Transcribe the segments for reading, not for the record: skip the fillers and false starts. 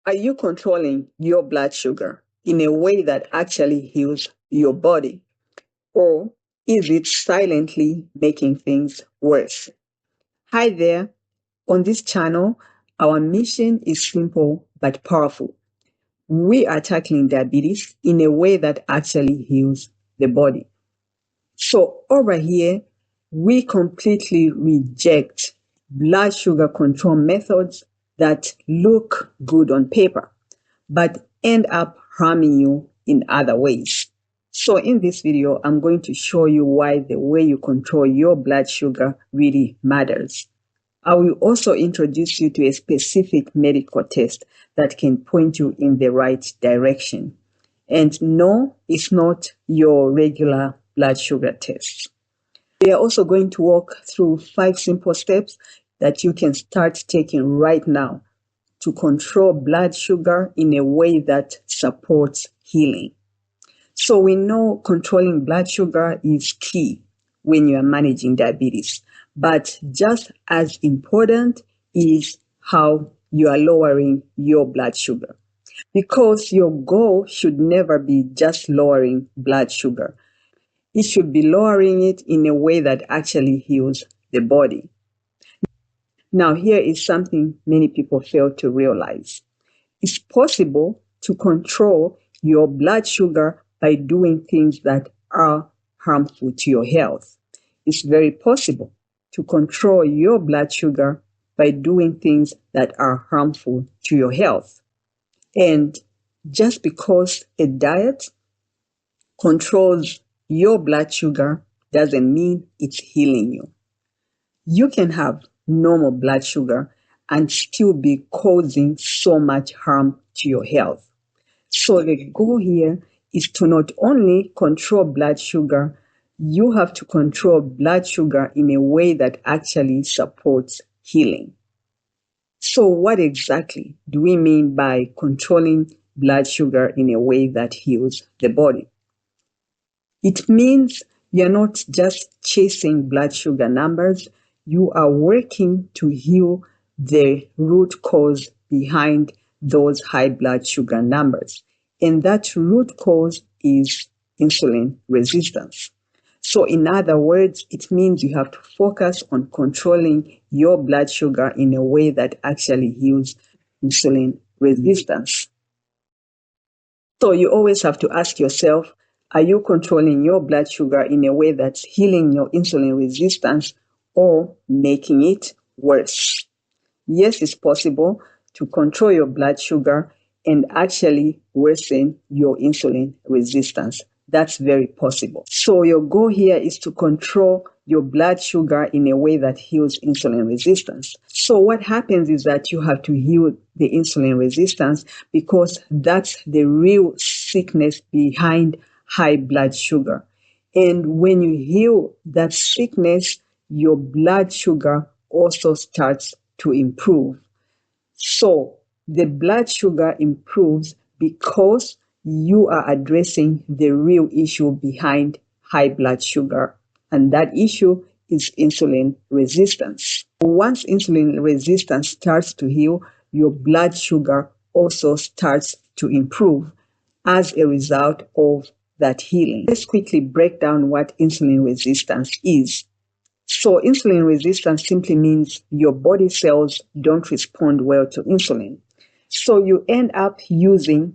Are you controlling your blood sugar in a way that actually heals your body? Or is it silently making things worse? Hi there. On this channel, our mission is simple but powerful. We are tackling diabetes in a way that actually heals the body. So over here, we completely reject blood sugar control methods that look good on paper, but end up harming you in other ways. So in this video, I'm going to show you why the way you control your blood sugar really matters. I will also introduce you to a specific medical test that can point you in the right direction. And no, it's not your regular blood sugar test. We are also going to walk through 5 simple steps that you can start taking right now to control blood sugar in a way that supports healing. So we know controlling blood sugar is key when you are managing diabetes, but just as important is how you are lowering your blood sugar. Because your goal should never be just lowering blood sugar. It should be lowering it in a way that actually heals the body. Now, here is something many people fail to realize. It's possible to control your blood sugar by doing things that are harmful to your health. It's very possible to control your blood sugar by doing things that are harmful to your health. And just because a diet controls your blood sugar doesn't mean it's healing you. You can have normal blood sugar and still be causing so much harm to your health. So the goal here is to not only control blood sugar, you have to control blood sugar in a way that actually supports healing. So what exactly do we mean by controlling blood sugar in a way that heals the body? It means you're not just chasing blood sugar numbers, you are working to heal the root cause behind those high blood sugar numbers. And that root cause is insulin resistance. So in other words, it means you have to focus on controlling your blood sugar in a way that actually heals insulin resistance. So you always have to ask yourself, are you controlling your blood sugar in a way that's healing your insulin resistance or making it worse? Yes, it's possible to control your blood sugar and actually worsen your insulin resistance. That's very possible. So your goal here is to control your blood sugar in a way that heals insulin resistance. So what happens is that you have to heal the insulin resistance because that's the real sickness behind high blood sugar. And when you heal that sickness, your blood sugar also starts to improve. So the blood sugar improves because you are addressing the real issue behind high blood sugar. And that issue is insulin resistance. Once insulin resistance starts to heal, your blood sugar also starts to improve as a result of that healing. Let's quickly break down what insulin resistance is. So insulin resistance simply means your body cells don't respond well to insulin. So you end up using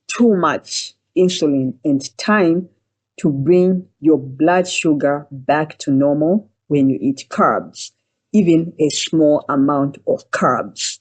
too much insulin and time to bring your blood sugar back to normal when you eat carbs, even a small amount of carbs,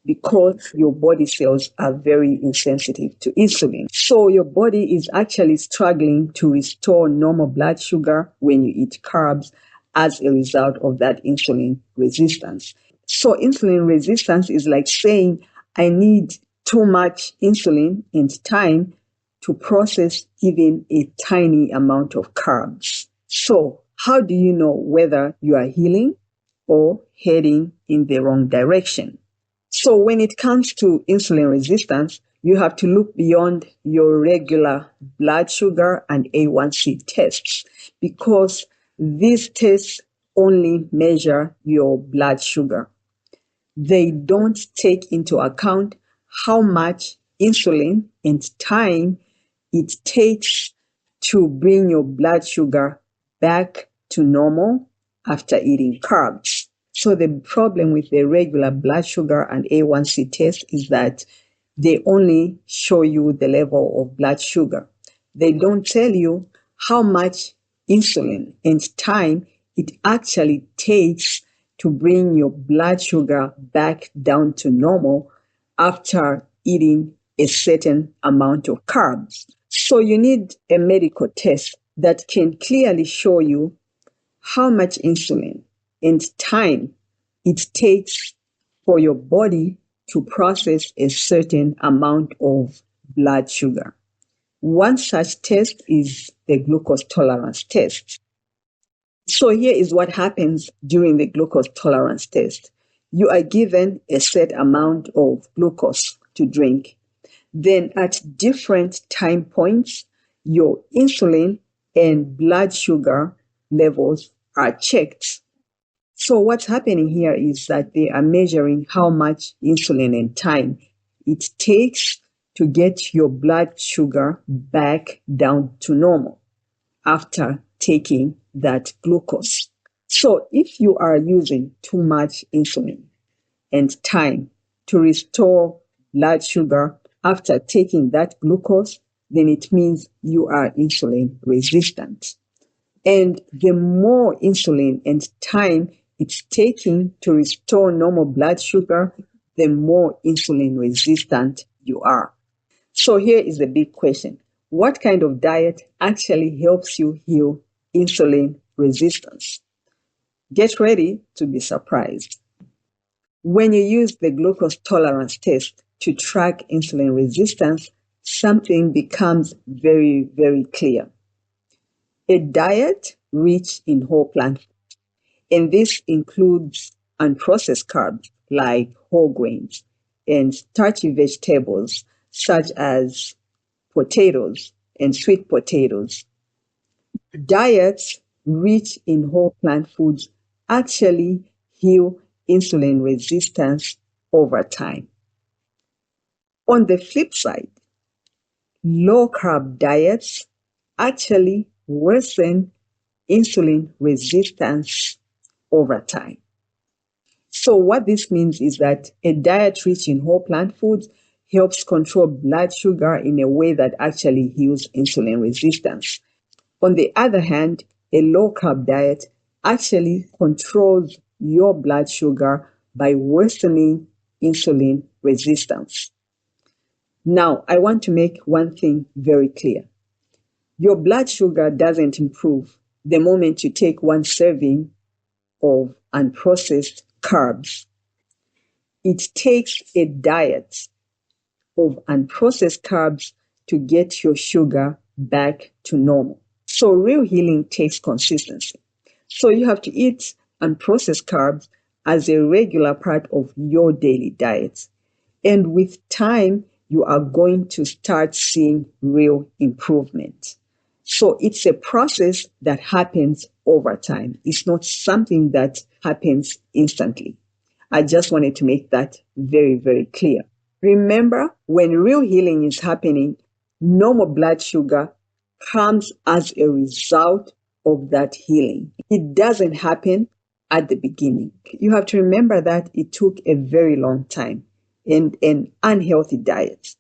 because your body cells are very insensitive to insulin. So your body is actually struggling to restore normal blood sugar when you eat carbs as a result of that insulin resistance. So insulin resistance is like saying, I need too much insulin and time to process even a tiny amount of carbs. So how do you know whether you are healing or heading in the wrong direction? So when it comes to insulin resistance, you have to look beyond your regular blood sugar and A1C tests because these tests only measure your blood sugar. They don't take into account how much insulin and time it takes to bring your blood sugar back to normal after eating carbs. So the problem with the regular blood sugar and A1C test is that they only show you the level of blood sugar. They don't tell you how much insulin and time it actually takes to bring your blood sugar back down to normal after eating a certain amount of carbs. So you need a medical test that can clearly show you how much insulin and time it takes for your body to process a certain amount of blood sugar. One such test is the glucose tolerance test. So here is what happens during the glucose tolerance test. You are given a set amount of glucose to drink. Then at different time points, your insulin and blood sugar levels are checked. So what's happening here is that they are measuring how much insulin and time it takes to get your blood sugar back down to normal after taking that glucose. So if you are using too much insulin and time to restore blood sugar after taking that glucose, then it means you are insulin resistant. And the more insulin and time it's taking to restore normal blood sugar, the more insulin resistant you are. So here is the big question. What kind of diet actually helps you heal insulin resistance? Get ready to be surprised. When you use the glucose tolerance test to track insulin resistance, something becomes very, very clear. A diet rich in whole plant, and this includes unprocessed carbs like whole grains and starchy vegetables such as potatoes and sweet potatoes. Diets rich in whole plant foods actually heal insulin resistance over time. On the flip side, low-carb diets actually worsen insulin resistance over time. So what this means is that a diet rich in whole plant foods helps control blood sugar in a way that actually heals insulin resistance. On the other hand, a low-carb diet actually controls your blood sugar by worsening insulin resistance. Now, I want to make one thing very clear. Your blood sugar doesn't improve the moment you take one serving of unprocessed carbs. It takes a diet of unprocessed carbs to get your sugar back to normal. So real healing takes consistency. So you have to eat unprocessed carbs as a regular part of your daily diet. And with time, you are going to start seeing real improvement. So it's a process that happens over time. It's not something that happens instantly. I just wanted to make that very, very clear. Remember, when real healing is happening, normal blood sugar comes as a result of that healing. It doesn't happen at the beginning. You have to remember that it took a very long time and an unhealthy diet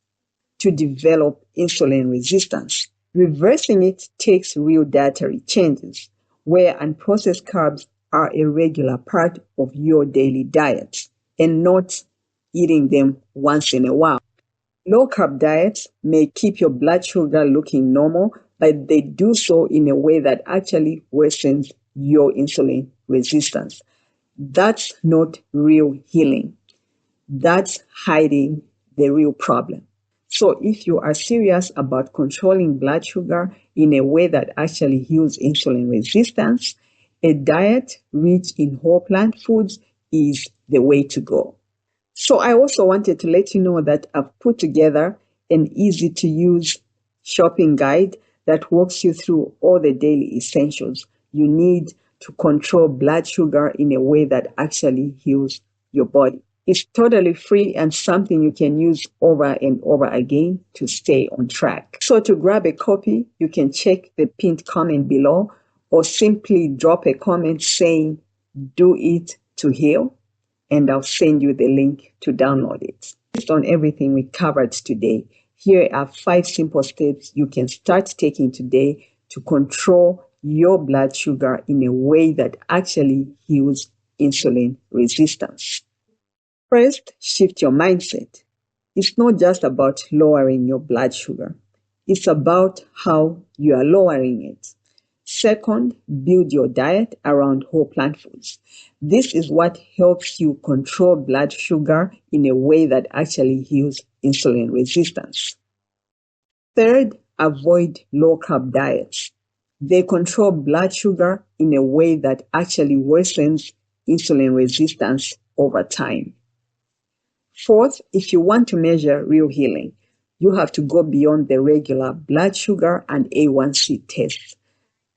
to develop insulin resistance. Reversing it takes real dietary changes, where unprocessed carbs are a regular part of your daily diet and not eating them once in a while. Low-carb diets may keep your blood sugar looking normal, but they do so in a way that actually worsens your insulin resistance. That's not real healing. That's hiding the real problem. So if you are serious about controlling blood sugar in a way that actually heals insulin resistance, a diet rich in whole plant foods is the way to go. So I also wanted to let you know that I've put together an easy to use shopping guide that walks you through all the daily essentials you need to control blood sugar in a way that actually heals your body. It's totally free and something you can use over and over again to stay on track. So to grab a copy, you can check the pinned comment below or simply drop a comment saying, "Do it to heal," and I'll send you the link to download it. Based on everything we covered today, here are 5 simple steps you can start taking today to control your blood sugar in a way that actually heals insulin resistance. First, shift your mindset. It's not just about lowering your blood sugar. It's about how you are lowering it. Second, build your diet around whole plant foods. This is what helps you control blood sugar in a way that actually heals insulin resistance. Third, avoid low-carb diets. They control blood sugar in a way that actually worsens insulin resistance over time. Fourth, if you want to measure real healing, you have to go beyond the regular blood sugar and A1C tests.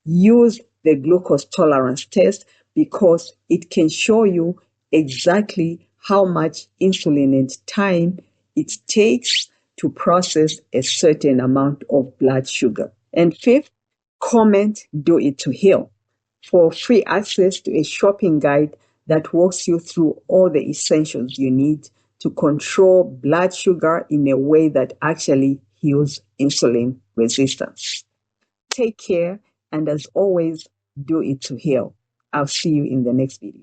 Use the glucose tolerance test because it can show you exactly how much insulin and time it takes to process a certain amount of blood sugar. And fifth, comment "Do It to Heal" for free access to a shopping guide that walks you through all the essentials you need to control blood sugar in a way that actually heals insulin resistance. Take care, and as always, do it to heal. I'll see you in the next video.